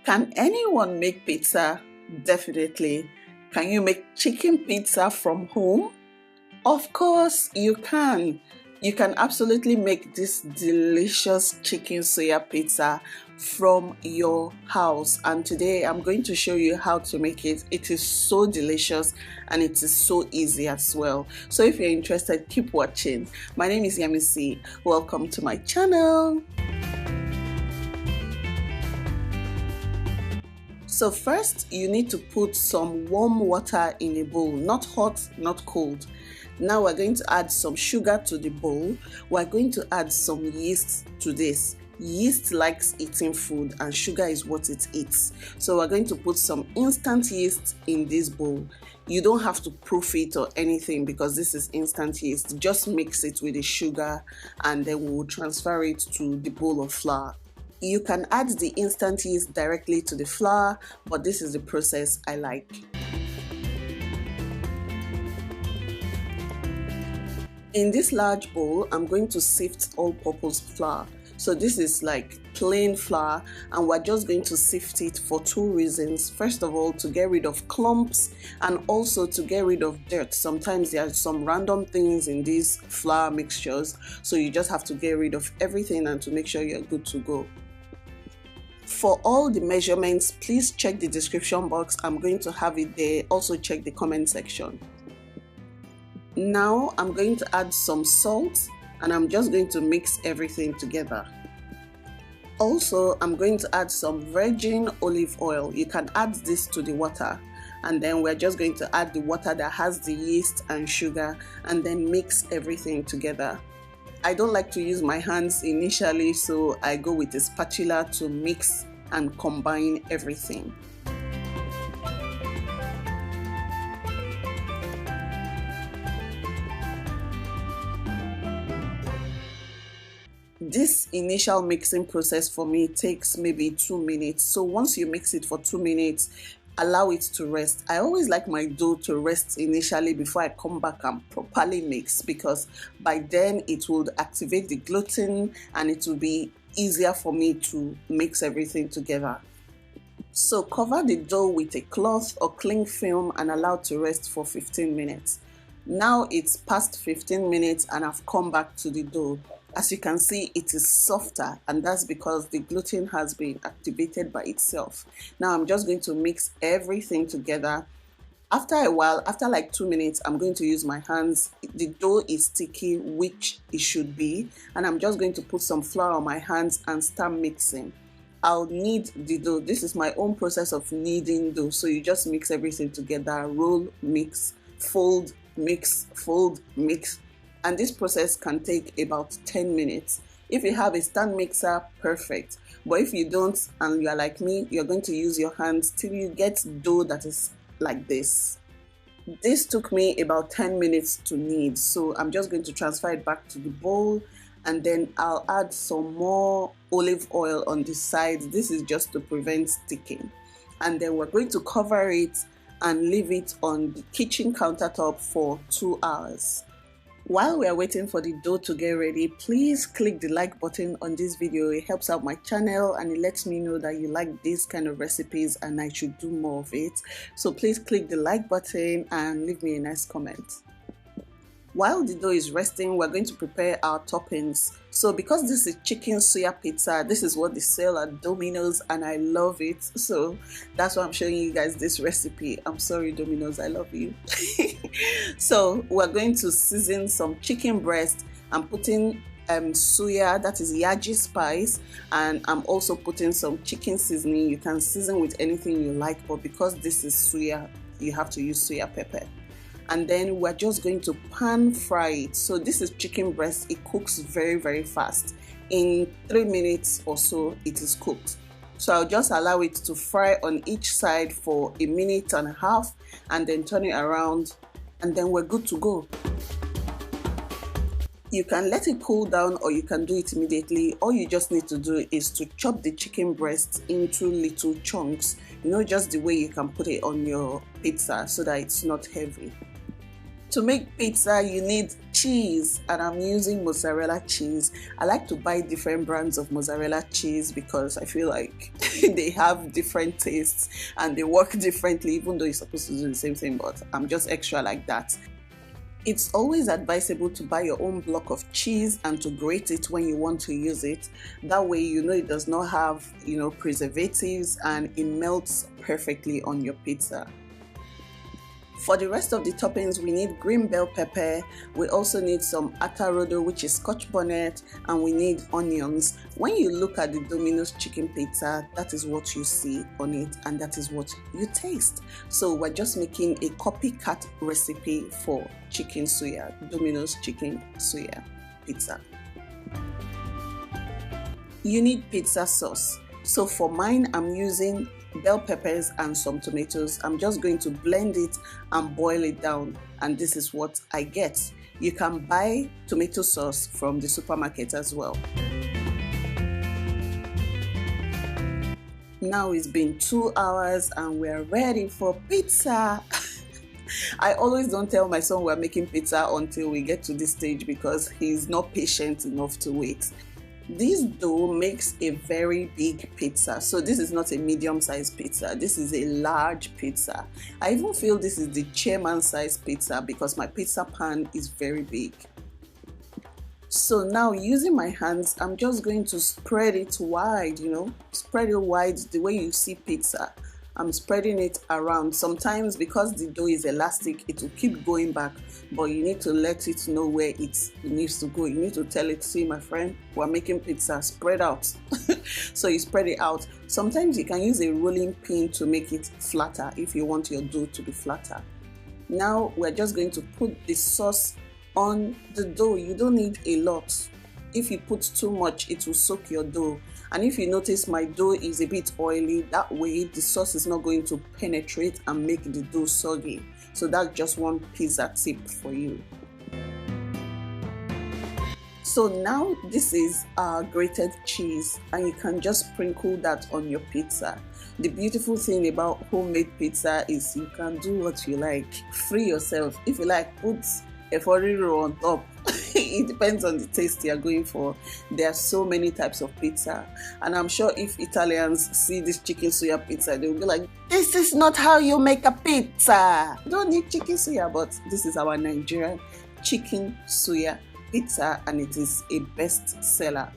Can anyone make pizza? Definitely. Can you make chicken pizza from home? Of course you can. You can absolutely make this delicious chicken soya pizza from your house, and today I'm going to show you how to make it. It is so delicious and it is so easy as well. So if you're interested, keep watching. My name is Yemisi. Welcome to my channel. So first, you need to put some warm water in a bowl, not hot, not cold. Now we're going to add some sugar to the bowl. We're going to add some yeast to this. Yeast likes eating food and sugar is what it eats. So we're going to put some instant yeast in this bowl. You don't have to proof it or anything because this is instant yeast. Just mix it with the sugar and then we'll transfer it to the bowl of flour. You can add the instant yeast directly to the flour, but this is the process I like. In this large bowl, I'm going to sift all-purpose flour. So this is like plain flour, and we're just going to sift it for two reasons. First of all, to get rid of clumps and also to get rid of dirt. Sometimes there are some random things in these flour mixtures, so you just have to get rid of everything and to make sure you're good to go. For all the measurements, please check the description box. I'm going to have it there. Also check the comment section. Now I'm going to add some salt and I'm just going to mix everything together. Also, I'm going to add some virgin olive oil. You can add this to the water, and then we're just going to add the water that has the yeast and sugar and then mix everything together. I don't like to use my hands initially, so I go with a spatula to mix and combine everything. This initial mixing process for me takes maybe 2 minutes. So once you mix it for 2 minutes, allow it to rest. I always like my dough to rest initially before I come back and properly mix, because by then it will activate the gluten and it will be easier for me to mix everything together. So cover the dough with a cloth or cling film and allow it to rest for 15 minutes. Now it's past 15 minutes and I've come back to the dough. As you can see, it is softer, and that's because the gluten has been activated by itself. Now I'm just going to mix everything together. After a while, after like 2 minutes, I'm going to use my hands. The dough is sticky, which it should be, and I'm just going to put some flour on my hands and start mixing. I'll knead the dough. This is my own process of kneading dough. So you just mix everything together, roll, mix, fold, mix, fold, mix. And this process can take about 10 minutes. If you have a stand mixer, perfect. But if you don't and you are like me, you're going to use your hands till you get dough that is like this. This took me about 10 minutes to knead, so I'm just going to transfer it back to the bowl, and then I'll add some more olive oil on the side. This is just to prevent sticking. And then we're going to cover it and leave it on the kitchen countertop for 2 hours. While we are waiting for the dough to get ready, please click the like button on this video. It helps out my channel and it lets me know that you like these kind of recipes and I should do more of it. So please click the like button and leave me a nice comment. While the dough is resting, we're going to prepare our toppings. So because this is chicken soya pizza, this is what they sell at Domino's and I love it. So that's why I'm showing you guys this recipe. I'm sorry, Domino's, I love you. So we're going to season some chicken breast. I'm putting soya, that is yaji spice, and I'm also putting some chicken seasoning. You can season with anything you like, but because this is soya, you have to use soya pepper. And then we're just going to pan fry it. So this is chicken breast. It cooks very, very fast. In 3 minutes or so, it is cooked. So I'll just allow it to fry on each side for 1.5 minutes and then turn it around, and then we're good to go. You can let it cool down or you can do it immediately. All you just need to do is to chop the chicken breast into little chunks, just the way you can put it on your pizza so that it's not heavy. To make pizza, you need cheese, and I'm using mozzarella cheese. I like to buy different brands of mozzarella cheese because I feel like they have different tastes and they work differently, even though you're supposed to do the same thing, but I'm just extra like that. It's always advisable to buy your own block of cheese and to grate it when you want to use it. That way you know it does not have, preservatives, and it melts perfectly on your pizza. For the rest of the toppings, we need green bell pepper, we also need some atarodo, which is scotch bonnet, and we need onions. When you look at the Domino's chicken pizza, that is what you see on it and that is what you taste. So we're just making a copycat recipe for chicken suya, Domino's chicken suya pizza. You need pizza sauce. So for mine, I'm using bell peppers and some tomatoes. I'm just going to blend it and boil it down, and this is what I get. You can buy tomato sauce from the supermarket as well. Now it's been 2 hours and we're ready for pizza. I always don't tell my son we're making pizza until we get to this stage because he's not patient enough to wait. This dough makes a very big pizza. So this is not a medium-sized pizza. This is a large pizza. I even feel this is the chairman-sized pizza because my pizza pan is very big. So now using my hands, I'm just going to spread it wide, spread it wide the way you see pizza. I'm spreading it around. Sometimes because the dough is elastic, it will keep going back, but you need to let it know where it needs to go. You need to tell it, see my friend, we're making pizza, spread out. So you spread it out. Sometimes you can use a rolling pin to make it flatter if you want your dough to be flatter. Now we're just going to put the sauce on the dough. You don't need a lot. If you put too much, it will soak your dough. And if you notice my dough is a bit oily, that way the sauce is not going to penetrate and make the dough soggy. So that's just one pizza tip for you. So now this is our grated cheese, and you can just sprinkle that on your pizza. The beautiful thing about homemade pizza is you can do what you like. Free yourself. If you like, put efforiro on top. It depends on the taste you're going for. There are so many types of pizza, and I'm sure if Italians see this chicken suya pizza, they'll be like, this is not how you make a pizza. You don't need chicken suya, but this is our Nigerian chicken suya pizza, and it is a best seller.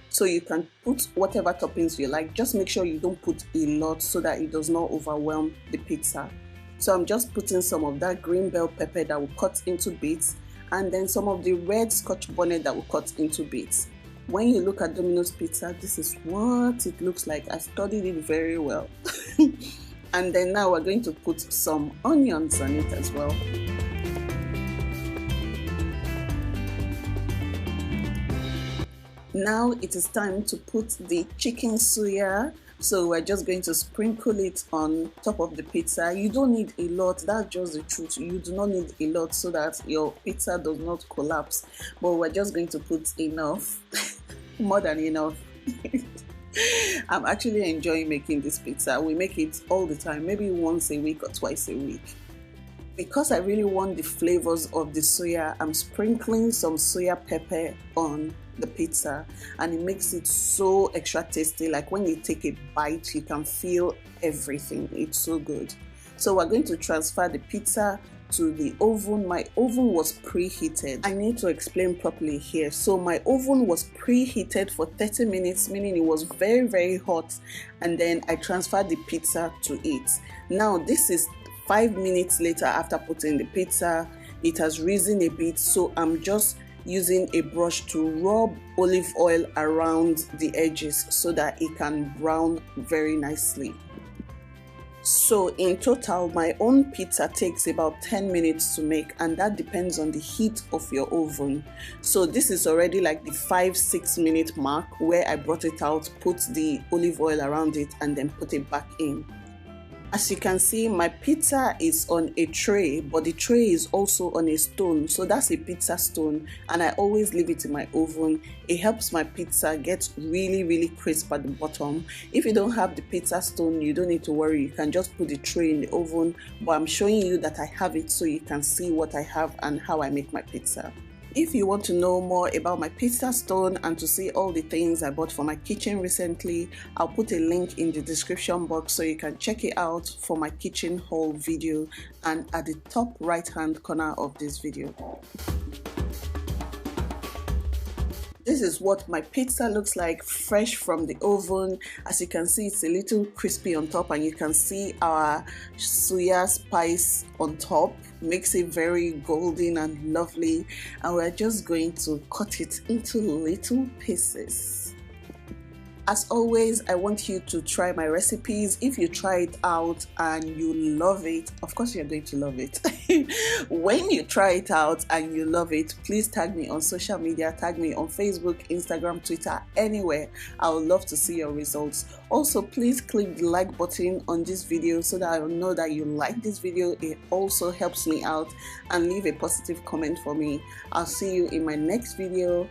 So you can put whatever toppings you like. Just make sure you don't put a lot so that it does not overwhelm the pizza. So I'm just putting some of that green bell pepper that will cut into bits, and then some of the red scotch bonnet that will cut into bits. When you look at Domino's pizza, this is what it looks like. I studied it very well. And then now we're going to put some onions on it as well. Now it is time to put the chicken suya. So we're just going to sprinkle it on top of the pizza. You don't need a lot, that's just the truth. You do not need a lot so that your pizza does not collapse. But we're just going to put enough, more than enough. I'm actually enjoying making this pizza. We make it all the time, maybe once a week or twice a week. Because I really want the flavors of the soya, I'm sprinkling some soya pepper on the pizza, and it makes it so extra tasty. Like when you take a bite, you can feel everything. It's so good. So we're going to transfer the pizza to the oven. My oven was preheated. I need to explain properly here. So my oven was preheated for 30 minutes, meaning it was very, very hot, and then I transferred the pizza to it. Now this is 5 minutes later after putting the pizza. It has risen a bit, so I'm just using a brush to rub olive oil around the edges so that it can brown very nicely. So in total, my own pizza takes about 10 minutes to make, and that depends on the heat of your oven. So this is already like the 5-6 minute mark where I brought it out, put the olive oil around it, and then put it back in. As you can see, my pizza is on a tray, but the tray is also on a stone, so that's a pizza stone, and I always leave it in my oven. It helps my pizza get really crisp at the bottom. If you don't have the pizza stone, you don't need to worry, you can just put the tray in the oven, but I'm showing you that I have it so you can see what I have and how I make my pizza. If you want to know more about my pizza stone and to see all the things I bought for my kitchen recently, I'll put a link in the description box so you can check it out for my kitchen haul video and at the top right hand corner of this video. This is what my pizza looks like fresh from the oven. As you can see, it's a little crispy on top, and you can see our suya spice on top makes it very golden and lovely, and we're just going to cut it into little pieces. As always, I want you to try my recipes. If you try it out and you love it, of course you're going to love it. When you try it out and you love it, please tag me on social media, tag me on Facebook, Instagram, Twitter, anywhere. I would love to see your results. Also, please click the like button on this video so that I'll know that you like this video. It also helps me out, and leave a positive comment for me. I'll see you in my next video.